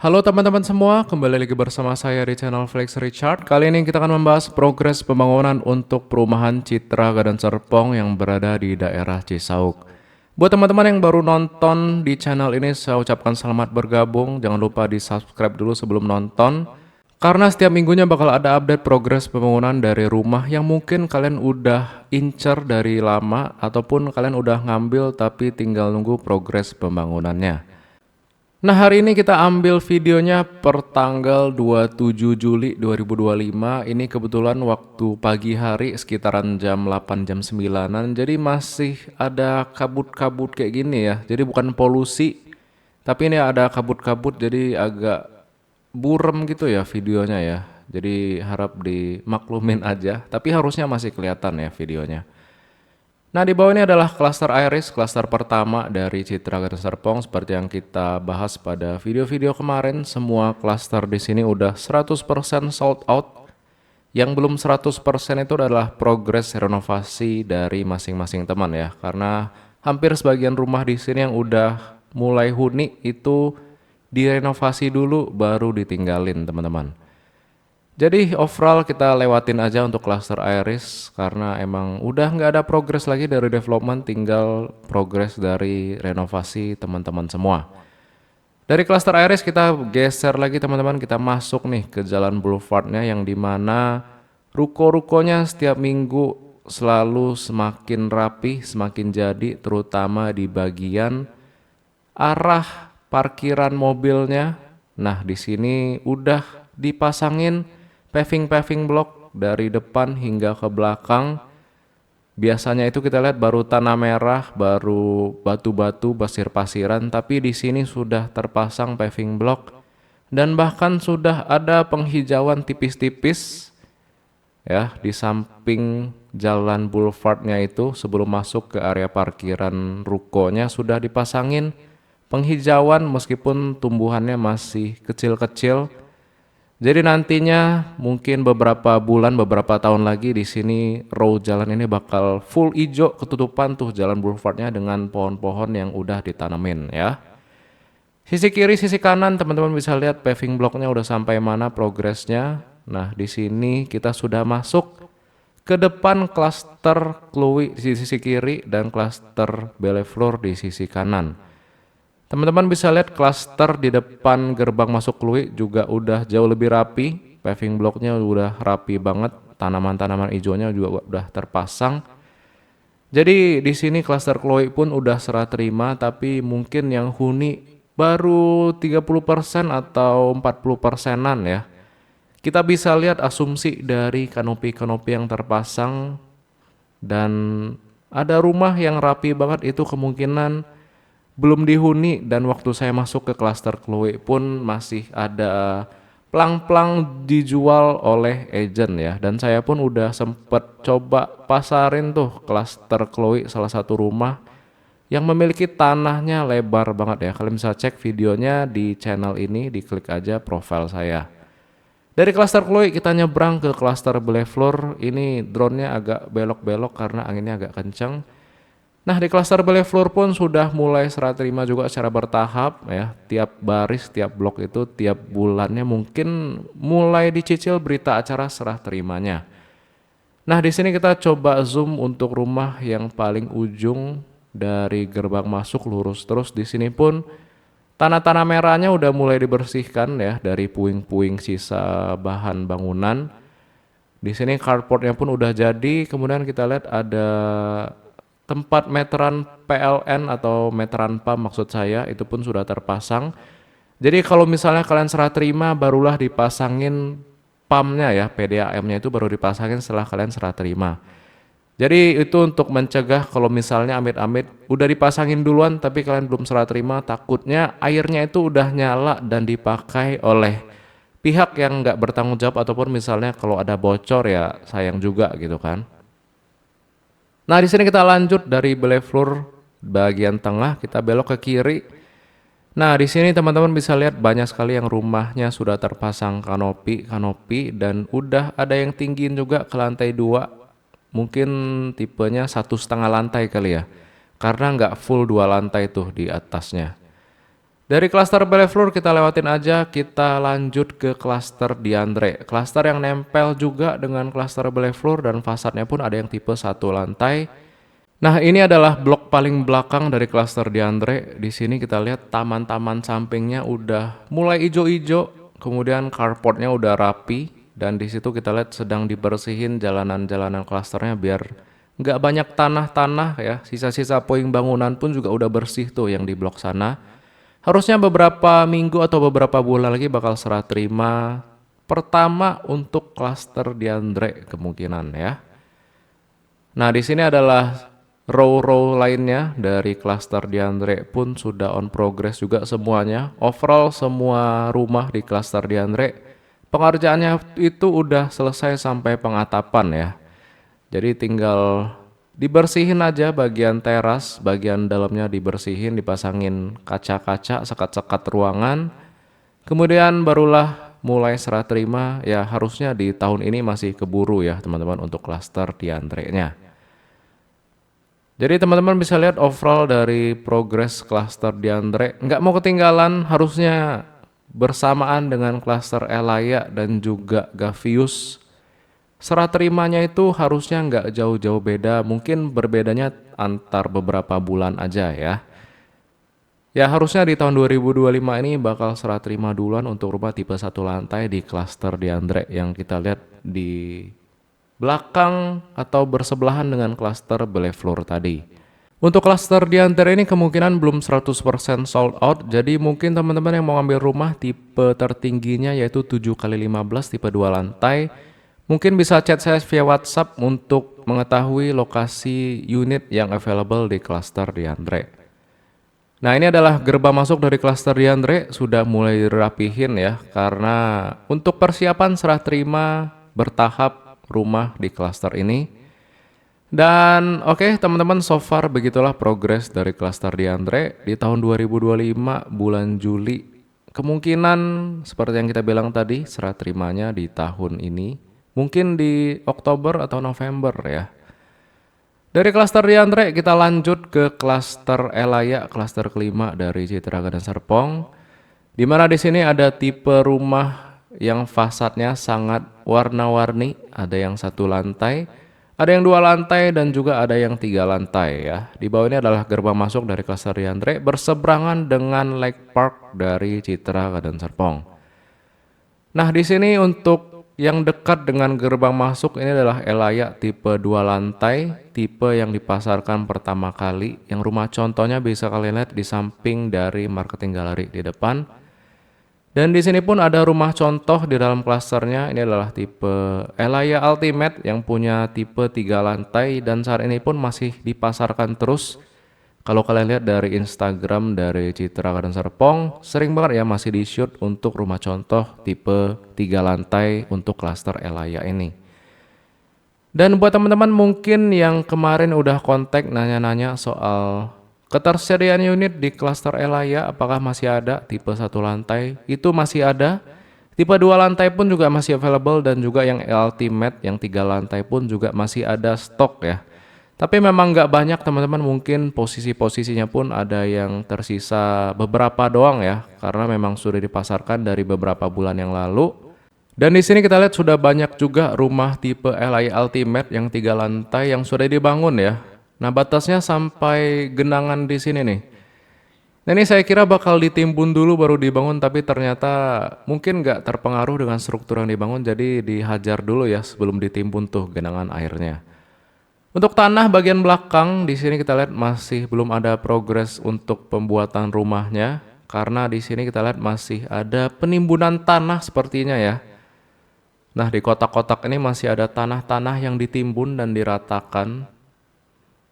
Halo teman-teman semua, kembali lagi bersama saya di channel Flex Richard. Kali ini kita akan membahas progres pembangunan untuk perumahan Citra Garden Serpong yang berada di daerah Cisauk. Buat teman-teman yang baru nonton di channel ini, saya ucapkan selamat bergabung. Jangan lupa di subscribe dulu sebelum nonton. Karena setiap minggunya bakal ada update progres pembangunan dari rumah yang mungkin kalian udah incer dari lama ataupun kalian udah ngambil tapi tinggal nunggu progres pembangunannya. Nah, hari ini kita ambil videonya per tanggal 27 Juli 2025. Ini kebetulan waktu pagi hari sekitaran jam 8 jam 9-an. Jadi masih ada kabut-kabut kayak gini ya. Jadi bukan polusi, tapi ini ada kabut-kabut jadi agak burem gitu ya videonya ya. Jadi harap dimaklumin aja, tapi harusnya masih kelihatan ya videonya. Nah, di bawah ini adalah klaster Iris, klaster pertama dari Citra Garden Serpong seperti yang kita bahas pada video-video kemarin. Semua klaster di sini udah 100% sold out. Yang belum 100% itu adalah progres renovasi dari masing-masing teman ya. Karena hampir sebagian rumah di sini yang udah mulai huni itu direnovasi dulu baru ditinggalin, teman-teman. Jadi overall kita lewatin aja untuk cluster Iris karena emang udah nggak ada progres lagi dari development, tinggal progres dari renovasi teman-teman semua. Dari cluster Iris kita geser lagi teman-teman, kita masuk nih ke jalan boulevardnya yang dimana ruko-rukonya setiap minggu selalu semakin rapi, semakin jadi, terutama di bagian arah parkiran mobilnya. Nah, di sini udah dipasangin paving block dari depan hingga ke belakang. Biasanya itu kita lihat baru tanah merah, baru batu-batu, pasir-pasiran, tapi di sini sudah terpasang paving block dan bahkan sudah ada penghijauan tipis-tipis ya di samping jalan boulevardnya itu. Sebelum masuk ke area parkiran rukonya sudah dipasangin penghijauan meskipun tumbuhannya masih kecil-kecil. Jadi nantinya mungkin beberapa bulan, beberapa tahun lagi di sini row jalan ini bakal full hijau, ketutupan tuh jalan boulevardnya dengan pohon-pohon yang udah ditanemin ya. Sisi kiri, sisi kanan teman-teman bisa lihat paving blocknya udah sampai mana progresnya. Nah, di sini kita sudah masuk ke depan klaster Chloe di sisi kiri dan klaster Bellefleur di sisi kanan. Teman-teman bisa lihat klaster di depan gerbang masuk Lui juga udah jauh lebih rapi, paving blocknya udah rapi banget, tanaman-tanaman hijaunya juga udah terpasang. Jadi di sini klaster Chloe pun udah serah terima, tapi mungkin yang huni baru 30% atau 40%-an ya. Kita bisa lihat asumsi dari kanopi-kanopi yang terpasang dan ada rumah yang rapi banget itu kemungkinan belum dihuni, dan waktu saya masuk ke klaster Chloe pun masih ada plang-plang dijual oleh agent ya, dan saya pun udah sempet coba pasarin tuh klaster Chloe salah satu rumah yang memiliki tanahnya lebar banget ya. Kalian bisa cek videonya di channel ini, diklik aja profil saya. Dari klaster Chloe kita nyebrang ke klaster Bellefleur. Ini drone-nya agak belok-belok karena anginnya agak kencang. Nah, di klaster Bellefleur pun sudah mulai serah terima juga secara bertahap ya. Tiap baris, tiap blok itu tiap bulannya mungkin mulai dicicil berita acara serah terimanya. Nah, di sini kita coba zoom untuk rumah yang paling ujung dari gerbang masuk lurus terus. Di sini pun tanah-tanah merahnya udah mulai dibersihkan ya dari puing-puing sisa bahan bangunan. Di sini carportnya pun udah jadi. Kemudian kita lihat ada tempat meteran PLN atau meteran pump maksud saya, itu pun sudah terpasang. Jadi kalau misalnya kalian serah terima barulah dipasangin pumpnya ya, PDAM-nya itu baru dipasangin setelah kalian serah terima. Jadi itu untuk mencegah kalau misalnya amit-amit udah dipasangin duluan tapi kalian belum serah terima, takutnya airnya itu udah nyala dan dipakai oleh pihak yang nggak bertanggung jawab, ataupun misalnya kalau ada bocor ya sayang juga gitu kan. Nah, di sini kita lanjut dari Bellefleur bagian tengah, kita belok ke kiri. Nah, di sini teman-teman bisa lihat banyak sekali yang rumahnya sudah terpasang kanopi dan udah ada yang tinggiin juga ke lantai 2. Mungkin tipenya 1,5 lantai kali ya. Karena nggak full 2 lantai tuh di atasnya. Dari klaster Bellefleur kita lewatin aja, kita lanjut ke klaster Diandre. Klaster yang nempel juga dengan klaster Bellefleur dan fasadnya pun ada yang tipe satu lantai. Nah, ini adalah blok paling belakang dari klaster Diandre. Di sini kita lihat taman-taman sampingnya udah mulai ijo-ijo, kemudian carportnya udah rapi, dan di situ kita lihat sedang dibersihin jalanan-jalanan klasternya biar nggak banyak tanah-tanah ya. Sisa-sisa puing bangunan pun juga udah bersih tuh yang di blok sana. Harusnya beberapa minggu atau beberapa bulan lagi bakal serah terima pertama untuk klaster Diandre kemungkinan ya. Nah, di sini adalah row-row lainnya dari klaster Diandre pun sudah on progress juga semuanya. Overall semua rumah di klaster Diandre pengerjaannya itu udah selesai sampai pengatapan ya. Jadi tinggal dibersihin aja bagian teras, bagian dalamnya dibersihin, dipasangin kaca-kaca, sekat-sekat ruangan. Kemudian barulah mulai serah terima, ya harusnya di tahun ini masih keburu ya teman-teman untuk klaster Diandre-nya. Jadi teman-teman bisa lihat overall dari progres klaster Diandre, nggak mau ketinggalan, harusnya bersamaan dengan klaster Elaya dan juga Gavius. Serah terimanya itu harusnya nggak jauh-jauh beda, mungkin berbedanya antar beberapa bulan aja ya. Ya harusnya di tahun 2025 ini bakal serah terima duluan untuk rumah tipe satu lantai di klaster Diandre yang kita lihat di belakang atau bersebelahan dengan klaster Bellefleur tadi. Untuk klaster Diandre ini kemungkinan belum 100% sold out, jadi mungkin teman-teman yang mau ambil rumah tipe tertingginya yaitu 7x15 tipe 2 lantai, mungkin bisa chat saya via WhatsApp untuk mengetahui lokasi unit yang available di klaster Diandre. Nah, ini adalah gerbang masuk dari klaster Diandre, sudah mulai dirapihin ya, karena untuk persiapan serah terima bertahap rumah di klaster ini. Dan oke, teman-teman, so far begitulah progres dari klaster Diandre di tahun 2025 bulan Juli. Kemungkinan seperti yang kita bilang tadi, serah terimanya di tahun ini. Mungkin di Oktober atau November ya. Dari klaster Diandre kita lanjut ke klaster Elaya, klaster kelima dari Citra Garden Serpong. Di mana di sini ada tipe rumah yang fasadnya sangat warna-warni, ada yang satu lantai, ada yang dua lantai dan juga ada yang tiga lantai ya. Di bawah ini adalah gerbang masuk dari klaster Diandre berseberangan dengan Lake Park dari Citra Garden Serpong. Nah, di sini untuk yang dekat dengan gerbang masuk ini adalah Elaya tipe 2 lantai, tipe yang dipasarkan pertama kali. Yang rumah contohnya bisa kalian lihat di samping dari marketing gallery di depan. Dan di sini pun ada rumah contoh di dalam klasternya. Ini adalah tipe Elaya Ultimate yang punya tipe 3 lantai dan saat ini pun masih dipasarkan terus. Kalau kalian lihat dari Instagram dari Citra Garden Serpong, sering banget ya masih di shoot untuk rumah contoh tipe 3 lantai untuk klaster Elaya ini. Dan buat teman-teman mungkin yang kemarin udah kontak nanya-nanya soal ketersediaan unit di klaster Elaya, apakah masih ada tipe 1 lantai? Itu masih ada. Tipe 2 lantai pun juga masih available dan juga yang Ultimate yang 3 lantai pun juga masih ada stok ya. Tapi memang nggak banyak teman-teman, mungkin posisi-posisinya pun ada yang tersisa beberapa doang ya, karena memang sudah dipasarkan dari beberapa bulan yang lalu. Dan di sini kita lihat sudah banyak juga rumah tipe LI Ultimate yang 3 lantai yang sudah dibangun ya. Nah, batasnya sampai genangan di sini nih. Nah, ini saya kira bakal ditimbun dulu baru dibangun, tapi ternyata mungkin nggak terpengaruh dengan struktur yang dibangun, jadi dihajar dulu ya sebelum ditimbun tuh genangan airnya. Untuk tanah bagian belakang di sini kita lihat masih belum ada progres untuk pembuatan rumahnya, karena di sini kita lihat masih ada penimbunan tanah sepertinya ya. Nah, di kotak-kotak ini masih ada tanah-tanah yang ditimbun dan diratakan.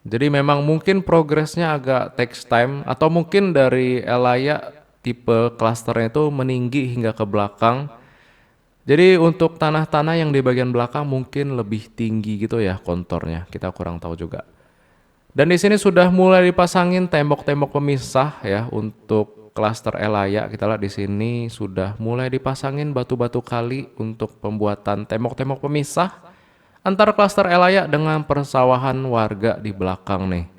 Jadi memang mungkin progresnya agak takes time, atau mungkin dari Elaya tipe klasternya itu meninggi hingga ke belakang. Jadi untuk tanah-tanah yang di bagian belakang mungkin lebih tinggi gitu ya kontornya, kita kurang tahu juga. Dan di sini sudah mulai dipasangin tembok-tembok pemisah ya untuk klaster Elaya. Kita lihat di sini sudah mulai dipasangin batu-batu kali untuk pembuatan tembok-tembok pemisah antara klaster Elaya dengan persawahan warga di belakang nih.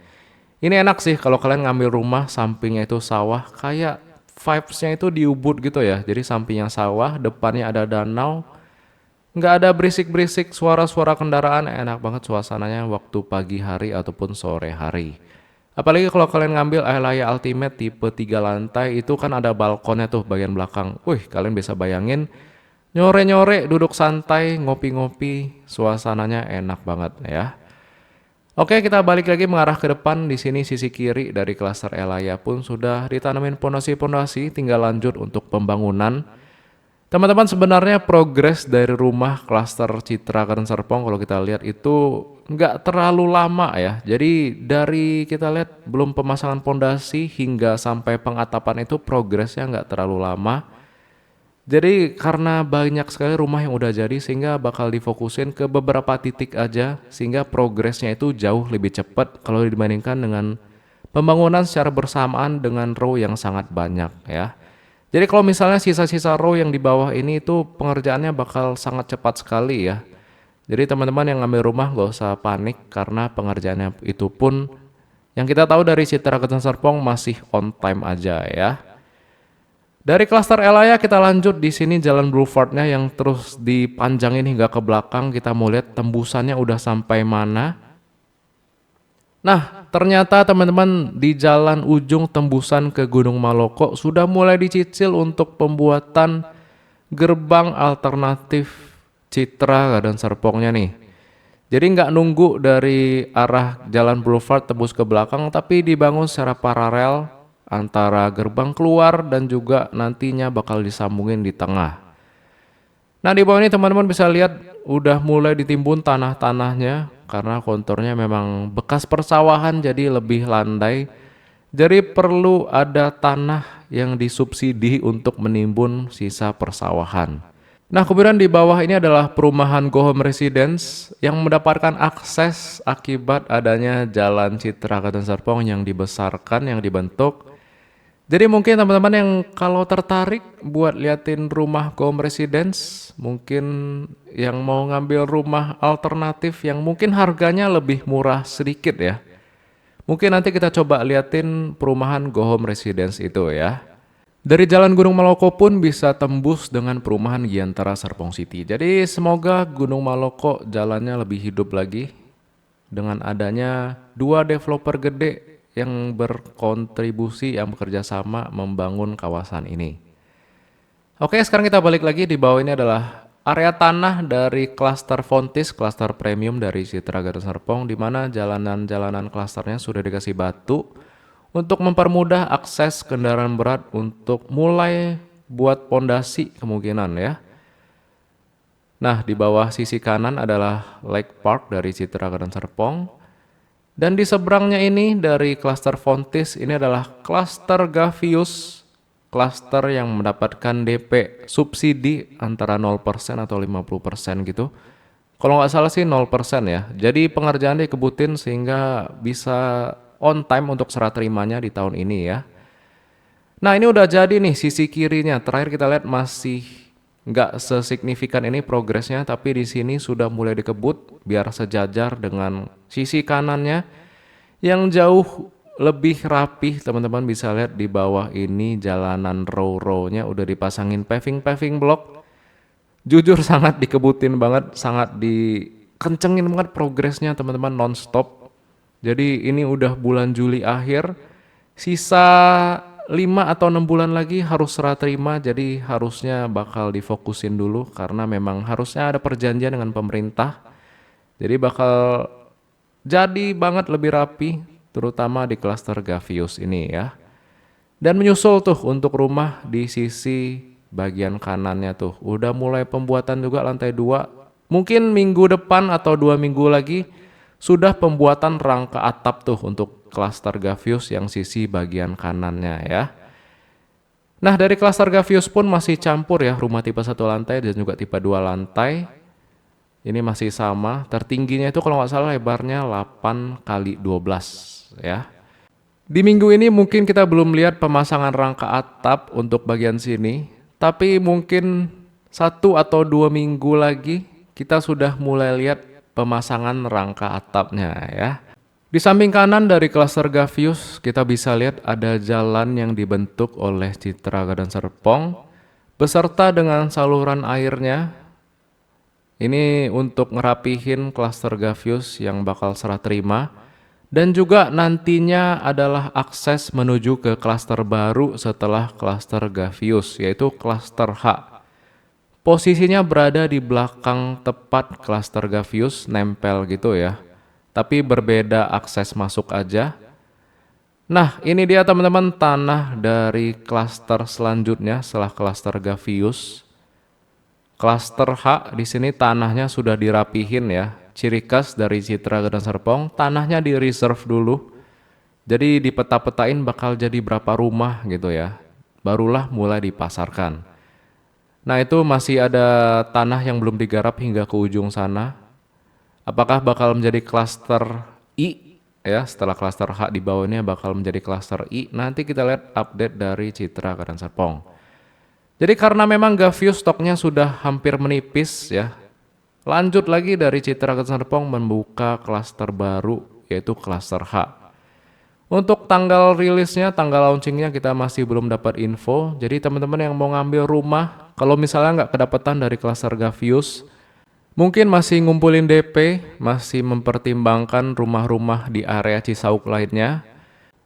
Ini enak sih kalau kalian ngambil rumah sampingnya itu sawah, kayak vibes-nya itu di Ubud gitu ya. Jadi sampingnya sawah, depannya ada danau. Nggak ada berisik-berisik suara-suara kendaraan, enak banget suasananya waktu pagi hari ataupun sore hari. Apalagi kalau kalian ngambil Ailaya Ultimate tipe 3 lantai itu kan ada balkonnya tuh bagian belakang. Wih, kalian bisa bayangin nyore-nyore duduk santai, ngopi-ngopi, suasananya enak banget ya. Oke, kita balik lagi mengarah ke depan. Di sini sisi kiri dari klaster Elaya pun sudah ditanamin pondasi-pondasi, tinggal lanjut untuk pembangunan. Teman-teman, sebenarnya progres dari rumah klaster Citra Garden Serpong kalau kita lihat itu nggak terlalu lama ya. Jadi dari kita lihat belum pemasangan pondasi hingga sampai pengatapan itu progresnya nggak terlalu lama. Jadi karena banyak sekali rumah yang udah jadi sehingga bakal difokusin ke beberapa titik aja sehingga progresnya itu jauh lebih cepat kalau dibandingkan dengan pembangunan secara bersamaan dengan row yang sangat banyak ya. Jadi kalau misalnya sisa-sisa row yang di bawah ini itu pengerjaannya bakal sangat cepat sekali ya. Jadi teman-teman yang ngambil rumah gak usah panik karena pengerjaannya itu pun yang kita tahu dari Citra Garden Serpong masih on time aja ya. Dari klaster Elaya kita lanjut di sini jalan Boulevardnya yang terus dipanjangin hingga ke belakang. Kita mau lihat tembusannya udah sampai mana. Nah, ternyata teman-teman di jalan ujung tembusan ke Gunung Maloko sudah mulai dicicil untuk pembuatan gerbang alternatif Citra Garden Serpongnya nih. Jadi nggak nunggu dari arah jalan Boulevard tembus ke belakang, tapi dibangun secara paralel antara gerbang keluar dan juga nantinya bakal disambungin di tengah. Nah, di bawah ini teman-teman bisa lihat udah mulai ditimbun tanah-tanahnya karena konturnya memang bekas persawahan jadi lebih landai. Jadi perlu ada tanah yang disubsidi untuk menimbun sisa persawahan. Nah, kemudian di bawah ini adalah perumahan Go Home Residence yang mendapatkan akses akibat adanya jalan Citra Garden Serpong yang dibesarkan, yang dibentuk. Jadi mungkin teman-teman yang kalau tertarik buat liatin rumah Go Home Residence, mungkin yang mau ngambil rumah alternatif yang mungkin harganya lebih murah sedikit ya. Mungkin nanti kita coba liatin perumahan Go Home Residence itu ya. Dari Jalan Gunung Maloko pun bisa tembus dengan perumahan Giantara Serpong City. Jadi semoga Gunung Maloko jalannya lebih hidup lagi dengan adanya dua developer gede yang berkontribusi, yang bekerja sama membangun kawasan ini. Oke, sekarang kita balik lagi. Di bawah ini adalah area tanah dari klaster Fontis, klaster premium dari Citra Garden Serpong, di mana jalanan-jalanan klasternya sudah dikasih batu untuk mempermudah akses kendaraan berat untuk mulai buat pondasi kemungkinan ya. Nah, di bawah sisi kanan adalah Lake Park dari Citra Garden Serpong. Dan di seberangnya ini dari klaster Fontis, ini adalah klaster Gavius, klaster yang mendapatkan DP subsidi antara 0% atau 50% gitu. Kalau nggak salah sih 0% ya. Jadi pengerjaan dikebutin sehingga bisa on time untuk serah terimanya di tahun ini ya. Nah, ini udah jadi nih sisi kirinya. Terakhir kita lihat masih nggak sesignifikan ini progresnya, tapi di sini sudah mulai dikebut biar sejajar dengan sisi kanannya yang jauh lebih rapih. Teman-teman bisa lihat di bawah ini jalanan row-row-nya udah dipasangin paving block. Jujur sangat dikebutin banget, sangat dikencengin banget progresnya teman-teman, non-stop. Jadi ini udah bulan Juli akhir, sisa 5 atau 6 bulan lagi harus serah terima, jadi harusnya bakal difokusin dulu karena memang harusnya ada perjanjian dengan pemerintah. Jadi bakal jadi banget lebih rapi, terutama di klaster Gavius ini ya. Dan menyusul tuh untuk rumah di sisi bagian kanannya tuh, udah mulai pembuatan juga lantai 2. Mungkin minggu depan atau 2 minggu lagi sudah pembuatan rangka atap tuh untuk klaster Gavius yang sisi bagian kanannya ya. Nah, dari klaster Gavius pun masih campur ya, rumah tipe 1 lantai dan juga tipe 2 lantai. Ini masih sama, tertingginya itu kalau nggak salah lebarnya 8 kali 12 ya. Di minggu ini mungkin kita belum lihat pemasangan rangka atap untuk bagian sini, tapi mungkin 1 atau 2 minggu lagi kita sudah mulai lihat pemasangan rangka atapnya ya. Di samping kanan dari klaster Gavius, kita bisa lihat ada jalan yang dibentuk oleh Citra Gadang Serpong beserta dengan saluran airnya. Ini untuk ngerapihin klaster Gavius yang bakal serah terima. Dan juga nantinya adalah akses menuju ke klaster baru setelah klaster Gavius, yaitu klaster H. Posisinya berada di belakang tepat klaster Gavius, nempel gitu ya. Tapi berbeda akses masuk aja. Nah, ini dia teman-teman tanah dari klaster selanjutnya setelah klaster Gavius. Klaster H di sini tanahnya sudah dirapihin ya. Ciri khas dari Citra Gadang Serpong, tanahnya di reserve dulu. Jadi dipeta-petain bakal jadi berapa rumah gitu ya. Barulah mulai dipasarkan. Nah, itu masih ada tanah yang belum digarap hingga ke ujung sana. Apakah bakal menjadi klaster I ya, setelah klaster H di bawahnya bakal menjadi klaster I. Nanti kita lihat update dari Citra Gadang Serpong. Jadi karena memang Gavius stoknya sudah hampir menipis ya. Lanjut lagi dari Citra Gadang Serpong membuka klaster baru yaitu klaster H. Untuk tanggal rilisnya, tanggal launchingnya kita masih belum dapat info. Jadi teman-teman yang mau ngambil rumah, kalau misalnya nggak kedapatan dari klaster Gavius, mungkin masih ngumpulin DP, masih mempertimbangkan rumah-rumah di area Cisauk lainnya.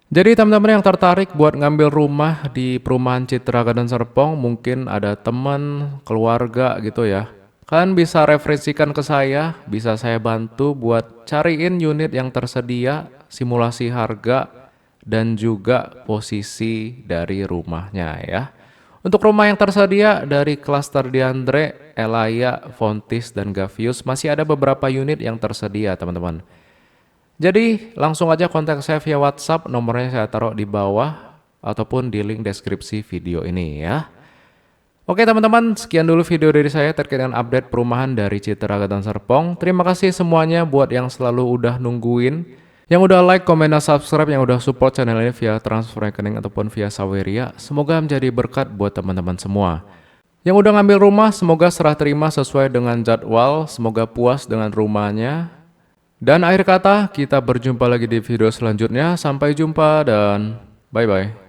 Jadi teman-teman yang tertarik buat ngambil rumah di perumahan Citra Gadang Serpong, mungkin ada teman, keluarga gitu ya. Kalian bisa referensikan ke saya, bisa saya bantu buat cariin unit yang tersedia, simulasi harga, dan juga posisi dari rumahnya ya. Untuk rumah yang tersedia dari klaster Diandre, Elaya, Fontis, dan Gavius, masih ada beberapa unit yang tersedia teman-teman. Jadi langsung aja kontak saya via WhatsApp, nomornya saya taruh di bawah ataupun di link deskripsi video ini ya. Oke teman-teman, sekian dulu video dari saya terkait dengan update perumahan dari Citra Gadang Serpong. Terima kasih semuanya buat yang selalu udah nungguin, yang udah like, komen, dan subscribe, yang udah support channel ini via transfer rekening ataupun via Saweria. Semoga menjadi berkat buat teman-teman semua. Yang udah ngambil rumah, semoga serah terima sesuai dengan jadwal, semoga puas dengan rumahnya. Dan akhir kata, kita berjumpa lagi di video selanjutnya. Sampai jumpa dan bye-bye.